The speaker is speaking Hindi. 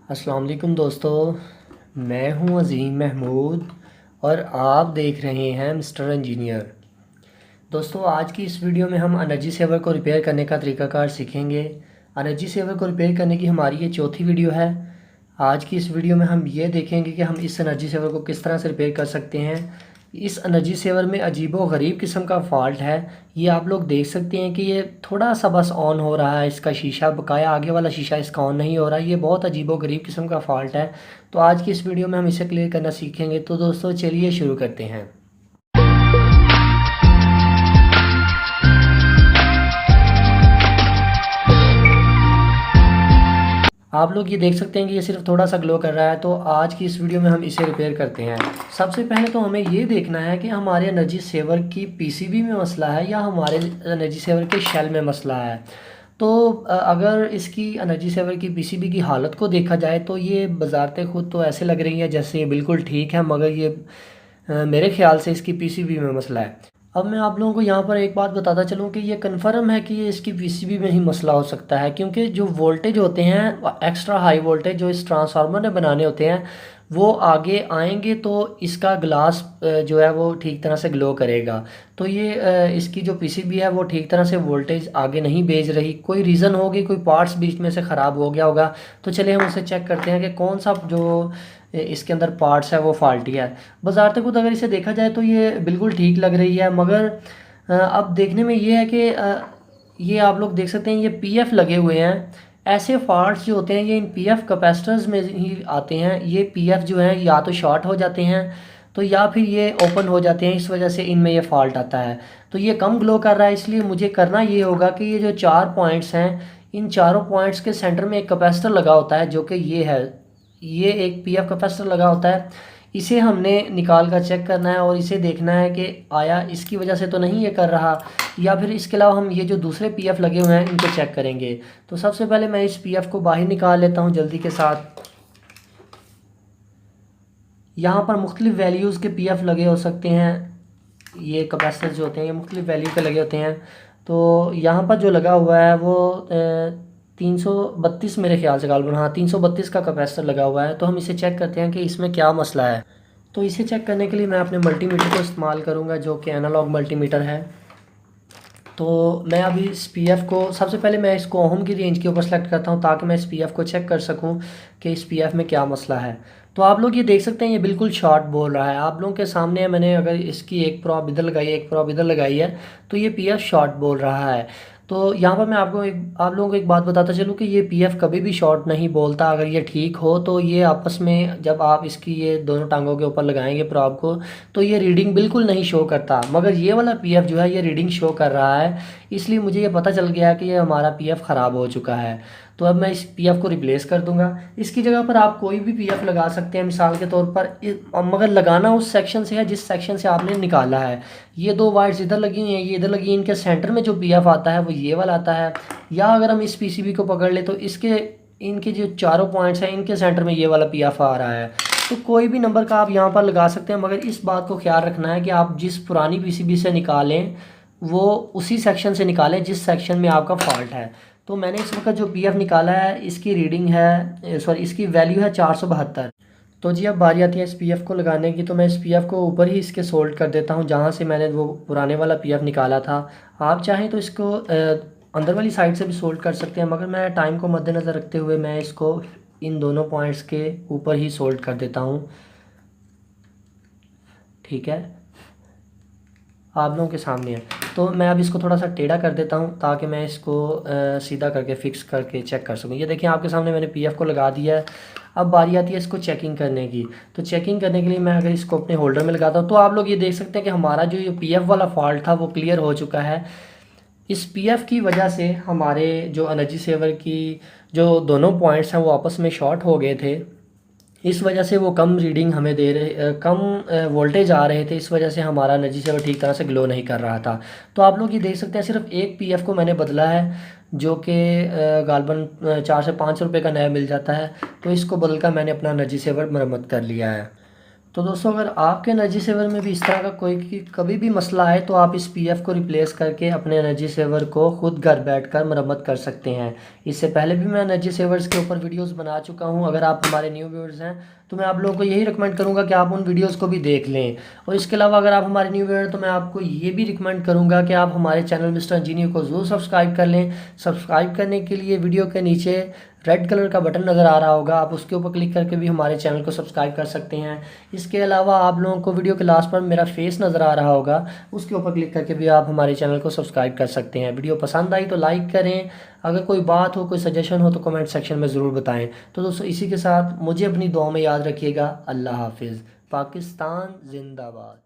अस्सलाम वालेकुम दोस्तों, मैं हूं अज़ीम महमूद और आप देख रहे हैं मिस्टर इंजीनियर। दोस्तों, आज की इस वीडियो में हम एनर्जी सेवर को रिपेयर करने का तरीकाकार सीखेंगे। एनर्जी सेवर को रिपेयर करने की हमारी ये चौथी वीडियो है। आज की इस वीडियो में हम ये देखेंगे कि हम इस एनर्जी सेवर को किस तरह से रिपेयर कर सकते हैं। इस एनर्जी सेवर में अजीबो गरीब किस्म का फ़ॉल्ट है। ये आप लोग देख सकते हैं कि ये थोड़ा सा बस ऑन हो रहा है, इसका शीशा बकाया आगे वाला शीशा इसका ऑन नहीं हो रहा है। ये बहुत अजीबो गरीब किस्म का फ़ॉल्ट है। तो आज की इस वीडियो में हम इसे क्लियर करना सीखेंगे। तो दोस्तों चलिए शुरू करते हैं। आप लोग ये देख सकते हैं कि ये सिर्फ थोड़ा सा ग्लो कर रहा है। तो आज की इस वीडियो में हम इसे रिपेयर करते हैं। सबसे पहले तो हमें ये देखना है कि हमारे एनर्जी सेवर की पीसीबी में मसला है या हमारे एनर्जी सेवर के शेल में मसला है। तो अगर इसकी एनर्जी सेवर की पीसीबी की हालत को देखा जाए तो ये बज़ारते खुद तो ऐसे लग रही है जैसे ये बिल्कुल ठीक है, मगर ये मेरे ख़्याल से इसकी पीसीबी में मसला है। अब मैं आप लोगों को यहाँ पर एक बात बताता चलूँ कि ये कन्फर्म है कि ये इसकी पीसीबी में ही मसला हो सकता है, क्योंकि जो वोल्टेज होते हैं एक्स्ट्रा हाई वोल्टेज जो इस ट्रांसफार्मर ने बनाने होते हैं वो आगे आएंगे तो इसका ग्लास जो है वो ठीक तरह से ग्लो करेगा। तो ये इसकी जो पीसीबी है वो ठीक तरह से वोल्टेज आगे नहीं भेज रही। कोई रीज़न होगी, कोई पार्ट्स बीच में से ख़राब हो गया होगा। तो चलिए हम उसे चेक करते हैं कि कौन सा जो इसके अंदर पार्ट्स है वो फॉल्टी है। बाज़ार खुद अगर इसे देखा जाए तो ये बिल्कुल ठीक लग रही है, मगर अब देखने में ये है कि ये आप लोग देख सकते हैं ये पीएफ लगे हुए हैं। ऐसे फॉल्ट्स जो होते हैं ये इन पीएफ कैपेसिटर्स में ही आते हैं। ये पीएफ जो हैं या तो शॉर्ट हो जाते हैं तो या फिर ये ओपन हो जाते हैं, इस वजह से इनमें ये फॉल्ट आता है। तो ये कम ग्लो कर रहा है, इसलिए मुझे करना ये होगा कि ये जो 4 पॉइंट्स हैं इन चारों पॉइंट्स के सेंटर में एक कैपेसिटर लगा होता है जो कि ये है। ये एक पीएफ कैपेसिटर लगा होता है। इसे हमने निकाल कर चेक करना है और इसे देखना है कि आया इसकी वजह से तो नहीं ये कर रहा, या फिर इसके अलावा हम ये जो दूसरे पीएफ लगे हुए हैं इनको चेक करेंगे। तो सबसे पहले मैं इस पीएफ को बाहर निकाल लेता हूँ जल्दी के साथ। यहाँ पर मुख्तलिफ़ वैल्यूज़ के पीएफ लगे हो सकते हैं। ये कैपेसिटर जो होते हैं ये मुख्तलिफ़ वैल्यू के लगे होते हैं। तो यहाँ पर जो लगा हुआ है वो 332 मेरे ख्याल से गालबन, हाँ 332 का कैपेसिटर लगा हुआ है। तो हम इसे चेक करते हैं कि इसमें क्या मसला है। तो इसे चेक करने के लिए मैं अपने मल्टीमीटर को इस्तेमाल करूँगा जो कि एनालॉग मल्टीमीटर है। तो मैं अभी इस पीएफ को सबसे पहले मैं इसको ओहम की रेंज के ऊपर सेलेक्ट करता हूँ ताकि मैं इस पीएफ को चेक कर सकूँ कि इस पीएफ में क्या मसला है। तो आप लोग ये देख सकते हैं ये बिल्कुल शॉर्ट बोल रहा है। आप लोगों के सामने है, मैंने अगर इसकी एक प्रॉब इधर लगाई है एक प्रॉब इधर लगाई है तो ये पीएफ शॉर्ट बोल रहा है। तो यहाँ पर मैं आप लोगों को एक बात बताता चलूँ कि ये पीएफ कभी भी शॉर्ट नहीं बोलता। अगर ये ठीक हो तो ये आपस में जब आप इसकी ये दोनों टांगों के ऊपर लगाएंगे प्रॉब को तो ये रीडिंग बिल्कुल नहीं शो करता, मगर ये वाला पीएफ जो है ये रीडिंग शो कर रहा है। इसलिए मुझे ये पता चल गया कि ये हमारा पीएफ ख़राब हो चुका है। तो अब मैं इस पीएफ को रिप्लेस कर दूंगा। इसकी जगह पर आप कोई भी पीएफ लगा सकते हैं मिसाल के तौर पर, मगर लगाना उस सेक्शन से है जिस सेक्शन से आपने निकाला है। ये 2 वायर्स इधर लगी हुई हैं, ये इधर लगी, इनके सेंटर में जो पीएफ आता है वो ये वाला आता है। या अगर हम इस पीसीबी को पकड़ ले तो इसके इनके जो चारों पॉइंट्स हैं इनके सेंटर में ये वाला पीएफ आ रहा है। तो कोई भी नंबर का आप यहाँ पर लगा सकते हैं, मगर इस बात को ख्याल रखना है कि आप जिस पुरानी पीसीबी से निकालें वो उसी सेक्शन से निकालें जिस सेक्शन में आपका फॉल्ट है। तो मैंने इस वक्त जो पीएफ निकाला है इसकी रीडिंग है, सॉरी इसकी वैल्यू है 472। तो जी अब बारी आती है इस पीएफ को लगाने की। तो मैं इस पीएफ को ऊपर ही इसके सोल्ड कर देता हूँ जहाँ से मैंने वो पुराने वाला पीएफ निकाला था। आप चाहें तो इसको अंदर वाली साइड से भी सोल्ड कर सकते हैं, मगर मैं टाइम को मद्देनज़र रखते हुए मैं इसको इन दोनों पॉइंट्स के ऊपर ही सोल्ड कर देता हूँ। ठीक है, आप लोगों के सामने है। तो मैं अब इसको थोड़ा सा टेढ़ा कर देता हूँ ताकि मैं इसको सीधा करके फिक्स करके चेक कर सकूँ। ये देखिए आपके सामने मैंने पीएफ को लगा दिया है। अब बारी आती है इसको चेकिंग करने की। तो चेकिंग करने के लिए मैं अगर इसको अपने होल्डर में लगाता हूँ तो आप लोग ये देख सकते हैं कि हमारा जो ये पीएफ वाला फॉल्ट था वो क्लियर हो चुका है। इस पीएफ की वजह से हमारे जो एनर्जी सेवर की जो दोनों पॉइंट्स हैं वो आपस में शॉर्ट हो गए थे। इस वजह से वो कम रीडिंग हमें दे रहे, कम वोल्टेज आ रहे थे। इस वजह से हमारा एनर्जी सेवर ठीक तरह से ग्लो नहीं कर रहा था। तो आप लोग ये देख सकते हैं सिर्फ एक पीएफ को मैंने बदला है जो कि गालबन 4 से 5 रुपए का नया मिल जाता है। तो इसको बदल कर मैंने अपना एनर्जी सेवर मरम्मत कर लिया है। तो दोस्तों अगर आपके एनर्जी सेवर में भी इस तरह का कभी भी मसला है तो आप इस पीएफ को रिप्लेस करके अपने एनर्जी सेवर को खुद घर बैठकर मरम्मत कर सकते हैं। इससे पहले भी मैं एनर्जी सेवर्स के ऊपर वीडियोस बना चुका हूं। अगर आप हमारे न्यू व्यूअर्स हैं तो मैं आप लोगों को यही रिकमेंड करूंगा कि आप उन वीडियोस को भी देख लें। और इसके अलावा अगर आप हमारे न्यू व्यूअर तो मैं आपको ये भी रिकमेंड करूँगा कि आप हमारे चैनल मिस्टर इंजीनियर को ज़रूर सब्सक्राइब कर लें। सब्सक्राइब करने के लिए वीडियो के नीचे रेड कलर का बटन नज़र आ रहा होगा, आप उसके ऊपर क्लिक करके भी हमारे चैनल को सब्सक्राइब कर सकते हैं। इसके अलावा आप लोगों को वीडियो के लास्ट पर मेरा फेस नज़र आ रहा होगा, उसके ऊपर क्लिक करके भी आप हमारे चैनल को सब्सक्राइब कर सकते हैं। वीडियो पसंद आई तो लाइक करें, अगर कोई बात हो कोई सजेशन हो तो कमेंट सेक्शन में ज़रूर बताएं। तो दोस्तों इसी के साथ मुझे अपनी दुआ में याद रखिएगा। अल्लाह हाफिज़। पाकिस्तान जिंदाबाद।